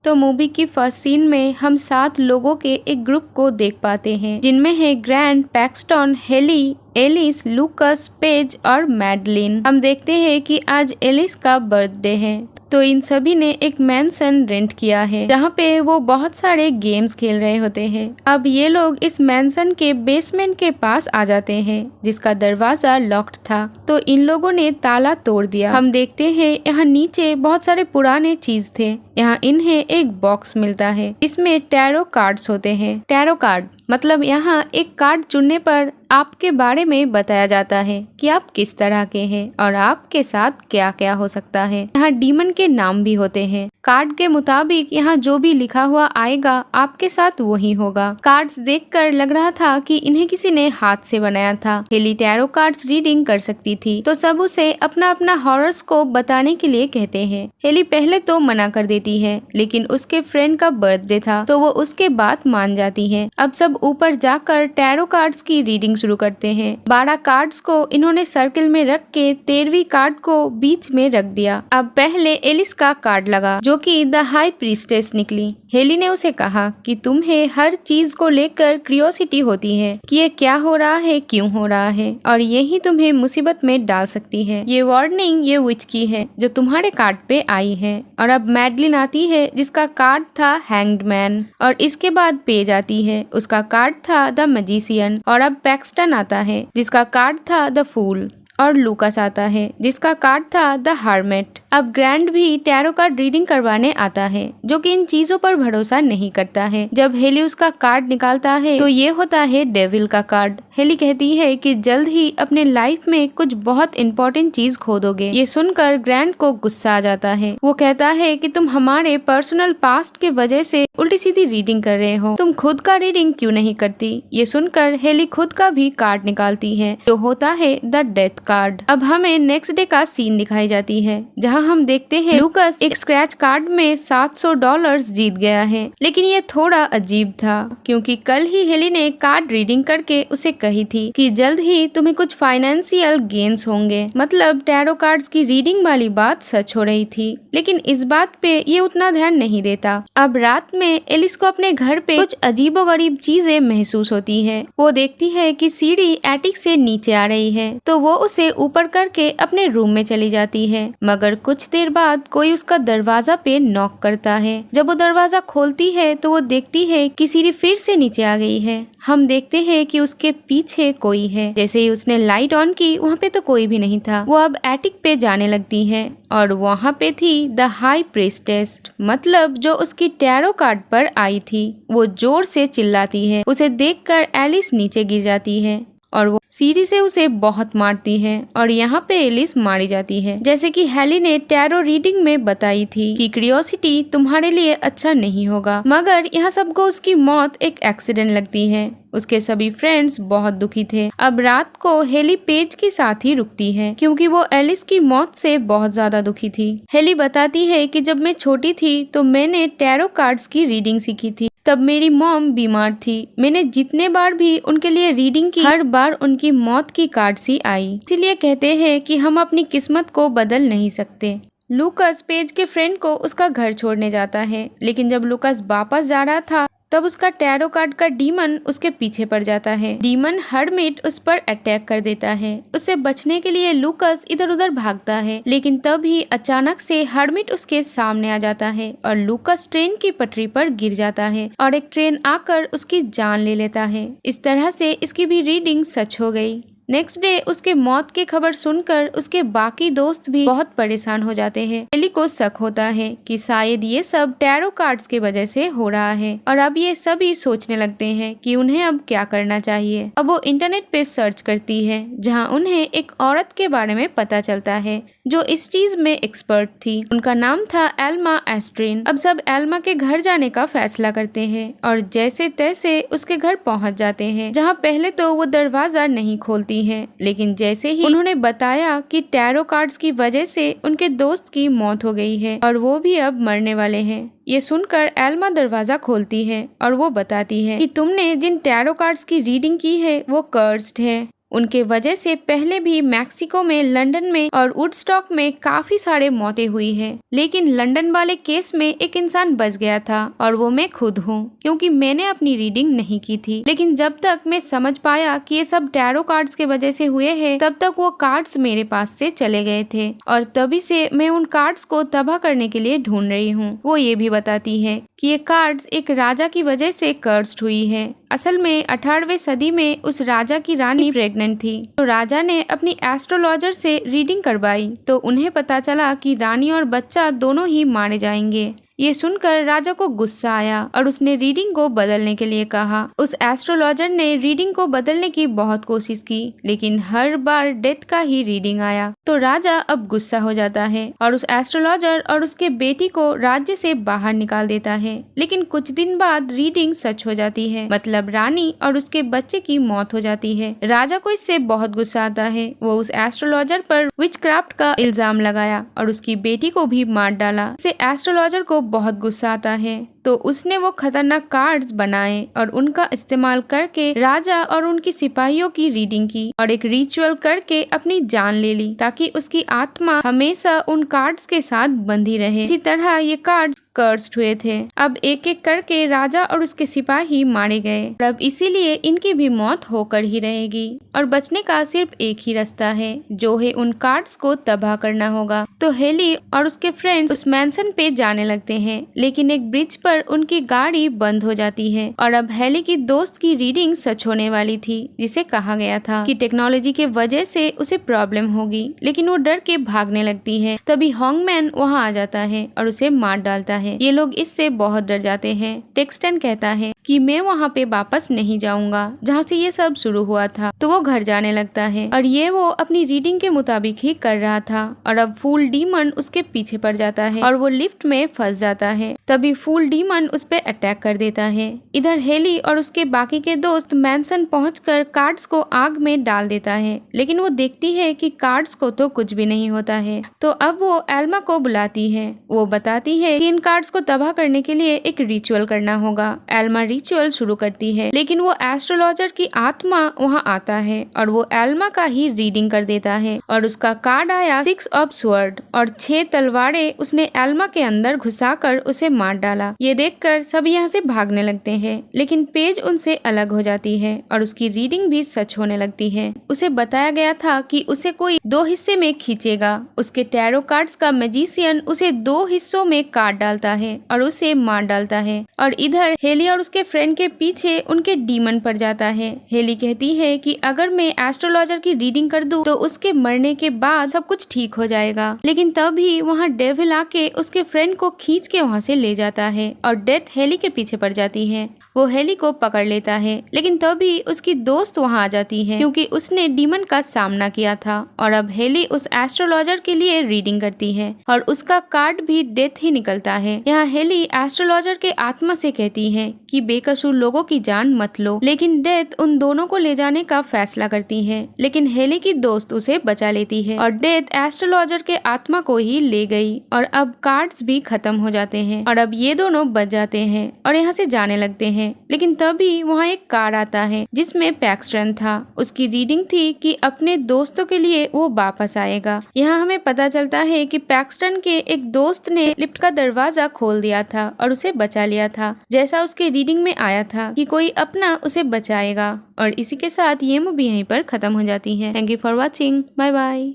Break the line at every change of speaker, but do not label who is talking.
तो मूवी की first scene में हम 7 लोगों के एक ग्रुप को देख पाते हैं, जिनमें है Grant, Paxton, Haley, Ellis, Lucas, Page और मैडलिन। हम देखते हैं कि आज एलिस का बर्थडे है, तो इन सभी ने एक मैंसन रेंट किया है जहाँ पे वो बहुत सारे गेम्स खेल रहे होते हैं। अब ये लोग इस मैंसन के बेसमेंट के पास आ जाते हैं, जिसका दरवाजा लॉक्ड था, तो इन लोगों ने ताला तोड़ दिया। हम देखते हैं यहाँ नीचे बहुत सारे पुराने चीज थे। यहाँ इन्हें एक बॉक्स मिलता है, इसमें टैरो कार्ड्स होते हैं। टैरो कार्ड मतलब यहाँ एक कार्ड चुनने पर आपके बारे में बताया जाता है कि आप किस तरह के हैं और आपके साथ क्या क्या हो सकता है। यहाँ डीमन के नाम भी होते हैं। कार्ड के मुताबिक यहाँ जो भी लिखा हुआ आएगा आपके साथ वही होगा। कार्ड्स देखकर लग रहा था कि इन्हें किसी ने हाथ से बनाया था। हेली टैरो कार्ड्स रीडिंग कर सकती थी, तो सब उसे अपना अपना हॉरोस्कोप बताने के लिए कहते हैं। हेली पहले तो मना कर देती है, लेकिन उसके फ्रेंड का बर्थडे था तो वो उसके बात मान जाती है। अब सब ऊपर जाकर टैरो कार्ड्स की रीडिंग शुरू करते हैं। 12 कार्ड्स को इन्होंने सर्किल में रख के 13वीं कार्ड को बीच में रख दिया। अब पहले एलिस का कार्ड लगा, जो कि द हाई प्रीस्टेस निकली। हेली ने उसे कहा कि तुम्हें हर चीज को लेकर क्यूरियोसिटी होती है कि ये क्या हो रहा है, क्यों हो रहा है, और यही तुम्हें मुसीबत में डाल सकती है। ये वार्निंग ये विच की है जो तुम्हारे कार्ड पे आई है। और अब मैडलिन आती है, जिसका कार्ड था हैंग्ड मैन, और इसके बाद पेज आती है, उसका कार्ड था द मैजिशियन। और अब पैक्सटन आता है, जिसका कार्ड था द फूल। और लूकास आता है, जिसका कार्ड था द हर्मिट। अब ग्रैंड भी टैरो कार्ड रीडिंग करवाने आता है, जो कि इन चीजों पर भरोसा नहीं करता है। जब हेली उसका कार्ड निकालता है तो ये होता है डेविल का कार्ड। हेली कहती है कि जल्द ही अपने लाइफ में कुछ बहुत इंपॉर्टेंट चीज खो दोगे। ये सुनकर ग्रैंड को गुस्सा आ जाता है। वो कहता है कि तुम हमारे पर्सनल पास्ट के वजह से उल्टी सीधी रीडिंग कर रहे हो, तुम खुद का रीडिंग क्यों नहीं करती। ये सुनकर हेली खुद का भी कार्ड निकालती है, जो होता है द डेथ कार्ड। अब हमें नेक्स्ट डे का सीन दिखाई जाती है, जहां हम देखते हैं लूकस एक स्क्रैच कार्ड में $700 जीत गया है। लेकिन ये थोड़ा अजीब था, क्योंकि कल ही हेली ने कार्ड रीडिंग करके उसे कही थी कि जल्द ही तुम्हें कुछ फाइनेंशियल गेन्स होंगे। मतलब टैरो कार्ड्स की रीडिंग वाली बात सच हो रही थी, लेकिन इस बात पे ये उतना ध्यान नहीं देता। अब रात में एलिस को अपने घर पे कुछ अजीबोगरीब चीजें महसूस होती है। वो देखती है कि सीढ़ी एटिक से नीचे आ रही है, तो वो उसे ऊपर करके अपने रूम में चली जाती है। मगर कुछ देर बाद कोई उसका दरवाजा पे नॉक करता है। जब वो दरवाजा खोलती है तो वो देखती है कि सीढ़ी फिर से नीचे आ गई है। हम देखते हैं कि उसके पीछे कोई है। जैसे ही उसने लाइट ऑन की, वहाँ पे तो कोई भी नहीं था। वो अब एटिक पे जाने लगती है और वहाँ पे थी द हाई प्रीस्टेस, मतलब जो उसकी टैरो कार्ड पर आई थी। वो जोर से चिल्लाती है। उसे देखकर एलिस नीचे गिर जाती है और वो सीढ़ी से उसे बहुत मारती है, और यहाँ पे एलिस मारी जाती है। जैसे कि हेली ने टैरो रीडिंग में बताई थी कि क्यूरियोसिटी तुम्हारे लिए अच्छा नहीं होगा, मगर यहाँ सबको उसकी मौत एक एक्सीडेंट लगती है। उसके सभी फ्रेंड्स बहुत दुखी थे। अब रात को हेली पेज के साथ ही रुकती है, क्योंकि वो एलिस की मौत से बहुत ज्यादा दुखी थी। हेली बताती है कि जब मैं छोटी थी तो मैंने टैरो कार्ड्स की रीडिंग सीखी थी। तब मेरी मॉम बीमार थी। मैंने जितने बार भी उनके लिए रीडिंग की, हर बार उनकी मौत की कार्ड्स ही आई। इसीलिए कहते हैं कि हम अपनी किस्मत को बदल नहीं सकते। लूकस पेज के फ्रेंड को उसका घर छोड़ने जाता है, लेकिन जब लूकस वापस जा रहा था तब उसका टैरो कार्ड का डीमन उसके पीछे पड़ जाता है। डीमन हर्मिट उस पर अटैक कर देता है। उससे बचने के लिए लूकस इधर उधर भागता है, लेकिन तभी अचानक से हर्मिट उसके सामने आ जाता है और लूकस ट्रेन की पटरी पर गिर जाता है और एक ट्रेन आकर उसकी जान ले लेता है। इस तरह से इसकी भी रीडिंग सच हो गई। नेक्स्ट डे उसके मौत की खबर सुनकर उसके बाकी दोस्त भी बहुत परेशान हो जाते हैं। हेली को शक होता है कि शायद ये सब टैरो कार्ड्स के वजह से हो रहा है, और अब ये सभी सोचने लगते हैं कि उन्हें अब क्या करना चाहिए। अब वो इंटरनेट पे सर्च करती है, जहां उन्हें एक औरत के बारे में पता चलता है जो इस चीज में एक्सपर्ट थी। उनका नाम था एल्मा एस्ट्रिन। अब सब एल्मा के घर जाने का फैसला करते हैं और जैसे तैसे उसके घर पहुंच जाते हैं, जहां पहले तो वो दरवाजा नहीं खोलती है, लेकिन जैसे ही उन्होंने बताया कि टैरो कार्ड्स की वजह से उनके दोस्त की मौत हो गई है और वो भी अब मरने वाले हैं, ये सुनकर एल्मा दरवाजा खोलती है और वो बताती है कि तुमने जिन टैरो कार्ड्स की रीडिंग की है वो कर्स्ड है। उनके वजह से पहले भी मैक्सिको में, लंदन में और वुडस्टॉक में काफी सारे मौतें हुई है, लेकिन लंदन वाले केस में एक इंसान बच गया था और वो मैं खुद हूँ, क्योंकि मैंने अपनी रीडिंग नहीं की थी। लेकिन जब तक मैं समझ पाया कि ये सब टैरो कार्ड्स के वजह से हुए हैं, तब तक वो कार्ड्स मेरे पास से चले गए थे और तभी से मैं उन कार्ड्स को तबाह करने के लिए ढूंढ रही हूँ। वो ये भी बताती है कि ये कार्ड्स एक राजा की वजह से कर्स्ड हुई है। असल में 18वीं सदी में उस राजा की रानी प्रेग्नेंट थी, तो राजा ने अपनी एस्ट्रोलॉजर से रीडिंग करवाई, तो उन्हें पता चला कि रानी और बच्चा दोनों ही मारे जाएंगे। ये सुनकर राजा को गुस्सा आया और उसने रीडिंग को बदलने के लिए कहा। उस एस्ट्रोलॉजर ने रीडिंग को बदलने की बहुत कोशिश की, लेकिन हर बार डेथ का ही रीडिंग आया। तो राजा अब गुस्सा हो जाता है और उस एस्ट्रोलॉजर और उसके बेटी को राज्य से बाहर निकाल देता है। लेकिन कुछ दिन बाद रीडिंग सच हो जाती है, मतलब रानी और उसके बच्चे की मौत हो जाती है। राजा को इससे बहुत गुस्सा आता है। वो उस एस्ट्रोलॉजर पर विचक्राफ्ट का इल्जाम लगाया और उसकी बेटी को भी मार डाला। इसे एस्ट्रोलॉजर को बहुत गुस्सा आता है, तो उसने वो खतरनाक कार्ड्स बनाए और उनका इस्तेमाल करके राजा और उनकी सिपाहियों की रीडिंग की और एक रिचुअल करके अपनी जान ले ली, ताकि उसकी आत्मा हमेशा उन कार्ड्स के साथ बंधी रहे। इसी तरह ये कार्ड्स कर्स्ड हुए थे। अब एक एक करके राजा और उसके सिपाही मारे गए और अब इसीलिए इनकी भी मौत होकर ही रहेगी और बचने का सिर्फ एक ही रास्ता है, जो है उन कार्ड्स को तबाह करना होगा। तो हेली और उसके फ्रेंड्स उस मैंशन पे जाने लगते हैं, लेकिन एक ब्रिज पर उनकी गाड़ी बंद हो जाती है और अब हेली की दोस्त की रीडिंग सच होने वाली थी, जिसे कहा गया था कि टेक्नोलॉजी के वजह से उसे प्रॉब्लम होगी, लेकिन वो डर के भागने लगती है। तभी हॉन्गमैन वहाँ आ जाता है और उसे मार डालता है। ये लोग इससे बहुत डर जाते हैं। टेक्सटन कहता है कि मैं वहाँ पे वापस नहीं जाऊंगा जहाँ से ये सब शुरू हुआ था, तो वो घर जाने लगता है और ये वो अपनी रीडिंग के मुताबिक ही कर रहा था और अब फूल डीमन उसके पीछे पड़ जाता है और वो लिफ्ट में फंस जाता है। तभी फूल डीमन उस पे अटैक कर देता है। इधर हेली और उसके बाकी के दोस्त मैंसन पहुंचकर कार्ड्स को आग में डाल देता है, लेकिन वो देखती है कि कार्ड्स को तो कुछ भी नहीं होता है। तो अब वो एल्मा को बुलाती है। वो बताती है कि इन कार्ड्स को तबाह करने के लिए एक रिचुअल करना होगा। एल्मा रिचुअल शुरू करती है, लेकिन वो एस्ट्रोलॉजर की आत्मा वहाँ आता है और वो एल्मा का ही रीडिंग कर देता है और उसका कार्ड आया 6 ऑफ स्वॉर्ड और 6 तलवारें उसने एल्मा के अंदर घुसाकर उसे मार डाला। ये देखकर सब यहाँ से भागने लगते हैं, लेकिन पेज उनसे अलग हो जाती है और उसकी रीडिंग भी सच होने लगती है। उसे बताया गया था कि उसे कोई 2 हिस्से में खींचेगा। उसके टैरो कार्ड्स का मैजिशियन उसे 2 हिस्सों में काट डालता है और उसे मार डालता है और इधर हेली और उसके फ्रेंड के पीछे उनके डीमन पड़ जाता है। हेली कहती है कि अगर मैं एस्ट्रोलॉजर की रीडिंग कर दूं तो उसके मरने के बाद सब कुछ ठीक हो जाएगा, लेकिन तभी वहाँ डेविल आके उसके फ्रेंड को खींच के वहाँ से ले जाता है और डेथ हेली के पीछे पड़ जाती है। वो हेली को पकड़ लेता है, लेकिन तभी उसकी दोस्त वहाँ आ जाती है क्योंकि उसने डीमन का सामना किया था और अब हेली उस एस्ट्रोलॉजर के लिए रीडिंग करती है और उसका कार्ड भी डेथ ही निकलता है। यहाँ हेली एस्ट्रोलॉजर के आत्मा से कहती है कि बेकसूर लोगों की जान मत लो, लेकिन डेथ उन दोनों को ले जाने का फैसला करती है, लेकिन हेली की दोस्त उसे बचा लेती है और डेथ एस्ट्रोलॉजर के आत्मा को ही ले गई और अब कार्ड्स भी खत्म हो जाते हैं और अब ये दोनों बच जाते हैं और यहाँ से जाने लगते हैं। लेकिन तभी वहाँ एक कार आता है जिसमें पैक्सटन था। उसकी रीडिंग थी कि अपने दोस्तों के लिए वो वापस आएगा। यहाँ हमें पता चलता है कि पैक्सटन के एक दोस्त ने लिफ्ट का दरवाजा खोल दिया था और उसे बचा लिया था, जैसा उसके रीडिंग में आया था कि कोई अपना उसे बचाएगा। और इसी के साथ ये मूवी यहीं पर खत्म हो जाती है। Thank you for watching. Bye bye.